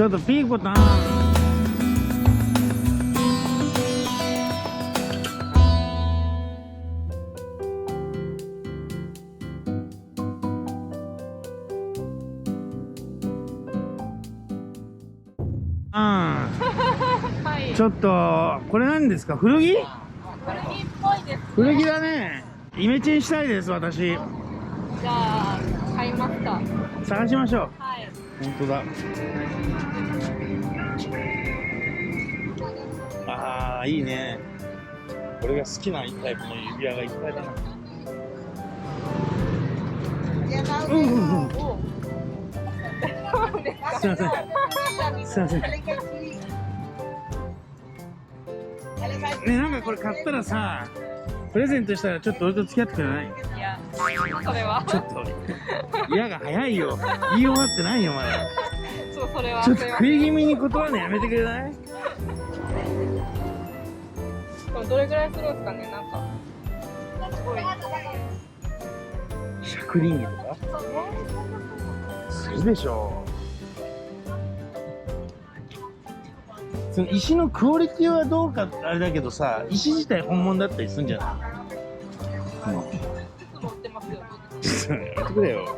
ちょっとピーコタン。はい。ちょっとこれ何ですか？古着？古着っぽいです。古着だね。イメチェンしたいです私。じゃあ買いますか。探しましょう。はい。本当だ。ああ、いいね。俺が好きなタイプの指輪がいっぱいだな。お。すいません。すいません。ね、なんかこれ買ったらさ、プレゼントしたらちょっと俺と付き合ってくれない？いや、それは。ちょっと、嫌が早いよ。言い終わってないよ、まだ。それは。ちょっと食い気味に断るのやめてくれない？どれぐらいするんですかね、なんか。すごい。100リンギとかするでしょ。その石のクオリティはどうかあれだけどさ、石自体本物だったりするんじゃない？いつも売ってますよ。やめてくれよ。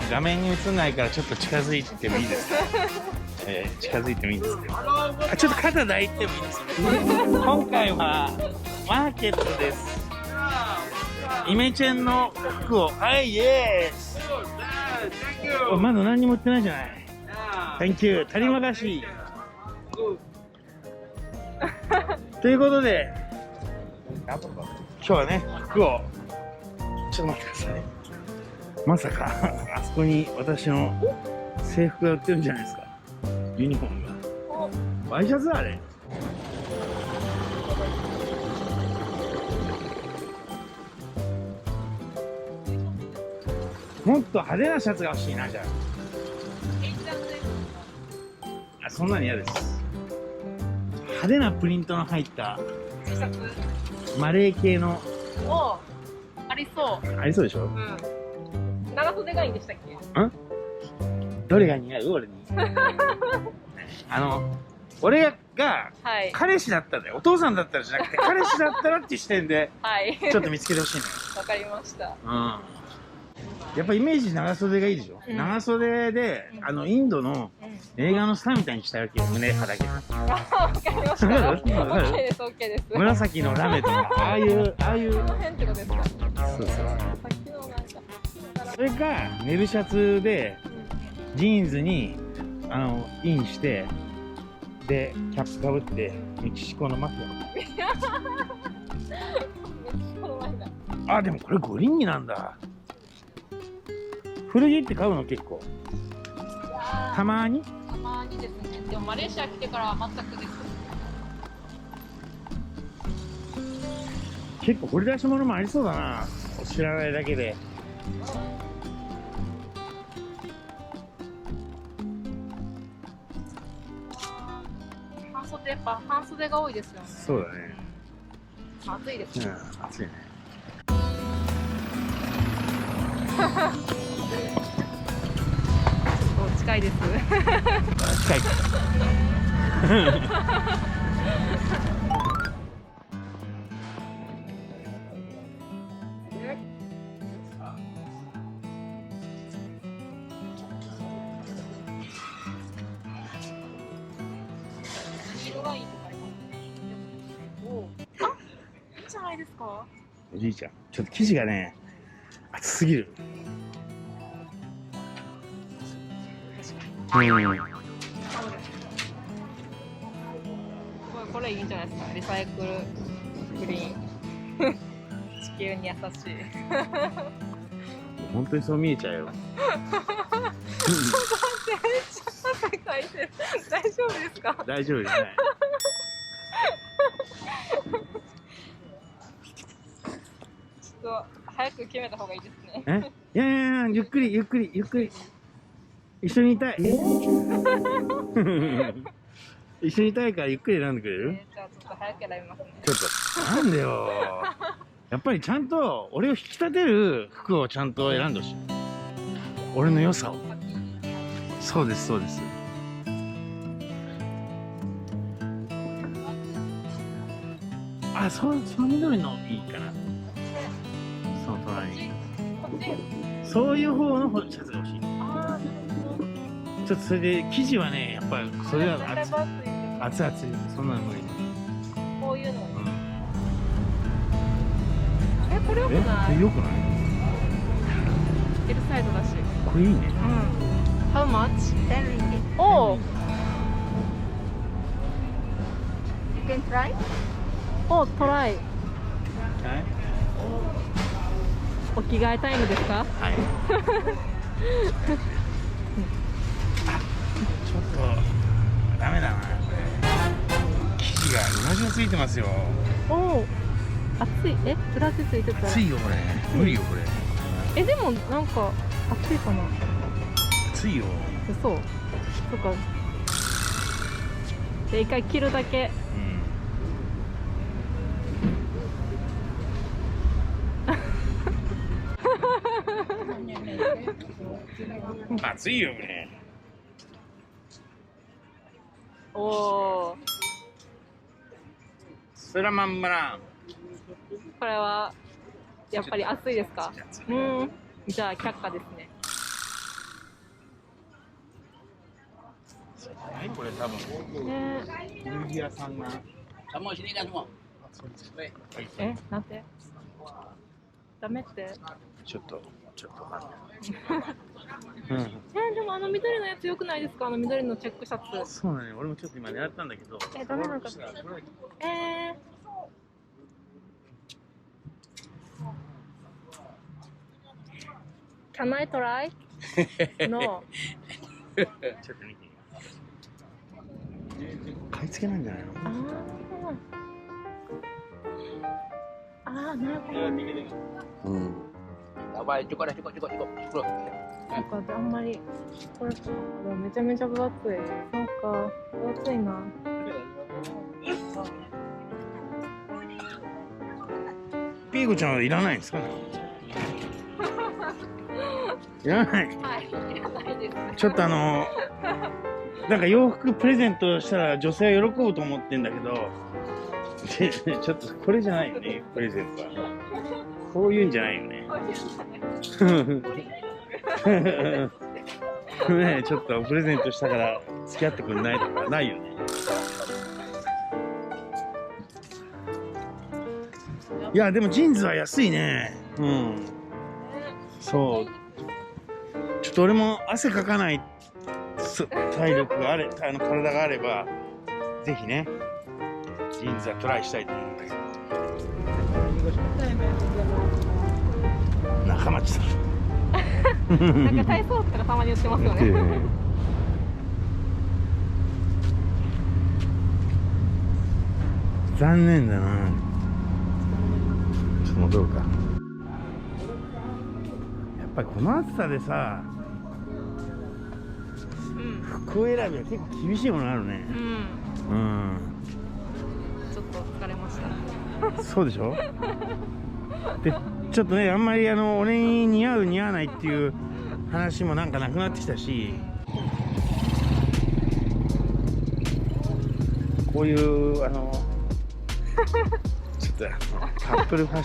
画面に映んないからちょっと近づいてもいいですか？近づいてもいいですか？ちょっと肩抱いてもいいですか？今回はマーケットです。イメチェンの服を、はい、イエース。まだ何にも売ってないじゃない。Thank you。足りまがし。ということで、今日はね、服を、ちょっと待ってください。まさか、あそこに私の制服が売ってるんじゃないですか。ユニフォームが。ワイシャツあれ。もっと派手なシャツが欲しいな、じゃあ。そんなに嫌です。派手なプリントの入った T シャツ。マレー系の。お、ありそう。ありそうでしょ？うん。長袖がいいんでしたっけ？どれが似合う？俺に。俺がはい。彼氏だったんだよ。お父さんだったらじゃなくて、彼氏だったらっていう視点で、はい。ちょっと見つけてほしいのよ。わかりました。やっぱイメージ長袖がいいでしょ？長袖で、インドの映画のスターみたいにしたいわけよ。胸派だけ。わかりました。わかる？ OK です、OK です。紫のラメとか、ああいう。この辺ってことですか？そうそう。さっきのなんか。それか、ネルシャツで、ジーンズに、インして、で、キャップかぶって、メキシコのマフィア。あ、でもこれゴリンギなんだ。古着って買うの結構。たまに？たまにですね。でもマレーシア来てからは全くです。結構掘り出し物もありそうだな。知らないだけで。やっぱ半袖が多いですよね。そうだね。暑いですね。暑いね。近いです。近い。いいじゃないですか。おじいちゃん、ちょっと生地がね、厚すぎる。すごいこれいいんじゃないですか。リサイクルグリーン。地球に優しい。本当にそう見えちゃうよ。汗かいてる。大丈夫ですか？大丈夫じゃない。ちょっと早く決めた方がいいですね。いやいやいや、ゆっくりゆっくりゆっくり。一緒にいたい。一緒にいたいからゆっくり選んでくれる？じゃあちょっと早く選びますね。ちょっとなんでよ。やっぱりちゃんと俺を引き立てる服をちゃんと選んでほしい。俺の良さを。そうですそうです。あ、その緑のいいかな。その隣に。そういう方のシャツが欲しい。ああ、なるほど。ちょっとそれで生地はね、やっぱりそれは絶対バッグいる。熱々、そんなの無理。こういうの。うん、これ良くこない？れ良くない？ L サイズだし。これいいね。うん。How much? 10 ringgit. おお。You can try? お、トライ。はい。お着替えタイムですか？はい。あ、ちょっとダメだな。生地がうなじがついてますよ。おお。熱い。裏地ついてた。熱いよこれ。無理よこれ。でもなんか熱いかな。熱いよ。そう。とか。で一回着るだけ。うん。熱いよこれ。おお。スラマンマラン。これはやっぱり熱いですか？うん。じゃあ却下ですね。これ多分。古着屋さんが。なんて？ダメって？ちょっと待って。でも緑のやつ良くないですか？緑のチェックシャツ。そうだね。俺もちょっと今狙ったんだけど。ダメなのか。Can I try? No. ちょっと見て。買い付けなんじゃないの？ああ、なるほどね。うん。なんかあんまりこれめちゃめちゃ分厚い。そうか、分厚いな。ピーコちゃんはいらないんですかね？いらない。はい、いらないです。ちょっとなんか洋服プレゼントしたら女性は喜ぶと思ってんだけど、ちょっとこれじゃないよね、プレゼントは。こういうんじゃないよね。ね、ちょっとプレゼントしたから付き合ってくんないとかないよね。いやでもジーンズは安いね。うん。そう。ちょっと俺も汗かかない体力が体があればぜひねジーンズはトライしたいと思うんだけど。中町さん。なんか体操服とかたまに売ってますよね。残念だな。ちょっと戻ろうか。やっぱりこの暑さでさ、服選びは結構厳しいものあるね。うん。ちょっと疲れました。そうでしょ。で、ちょっとね、あんまり俺に似合う似合わないっていう話もなんかなくなってきたし、こういうちょっとカップルファッ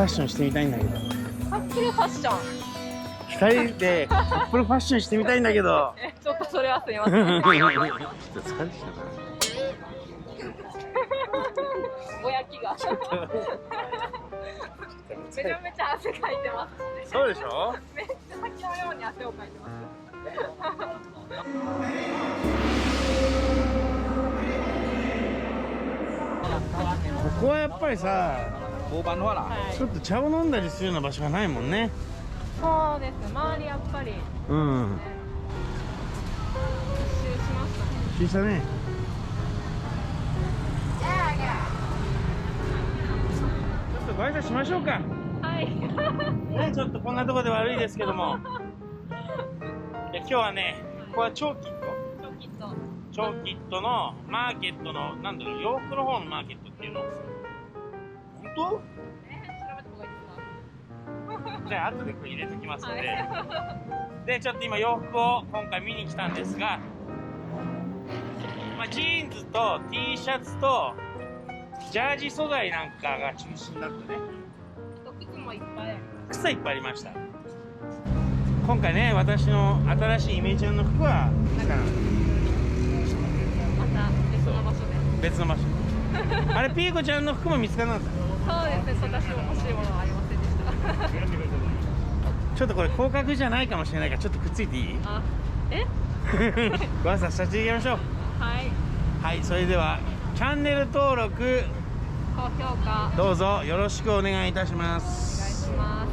ションしてみたいんだけど。カップルファッション。2人でカップルファッションしてみたいんだけど。ちょっとそれはすいません。ちょっと疲れてきたな。ぼやきが。めちゃめちゃ汗かいてます。そうでしょ。めっちゃ先のように汗をかいてます。ここはやっぱりさ、ちょっと茶を飲んだりするような場所がないもんね。そうです。周りやっぱり。うん。一周しましたね。一周したね。ちょっとご挨拶しましょうか。はい。ね、ちょっとこんなところで悪いですけども。今日はね、ここはチョーキットのマーケットのなんだろう、洋服の方のマーケットっていうの。本当？調べた方がいいですか？じゃあ後でこれ入れときますので。はいでちょっと今洋服を今回見に来たんですが、まあ、ジーンズと T シャツとジャージ素材なんかが中心だったね。靴もいっぱい。靴はいっぱいありました。今回ね、私の新しいイメチェンの服はまた別の場所で。別の場所あれ、ピーコちゃんの服も見つからなかった。そうですね、私も欲しいものはありませんでした。ちょっとこれ広角じゃないかもしれないからちょっとくっついていい？あ、え？ご挨拶させていただきましょう。はい。はい、それではチャンネル登録高評価どうぞよろしくお願いいたしまお願いす。します。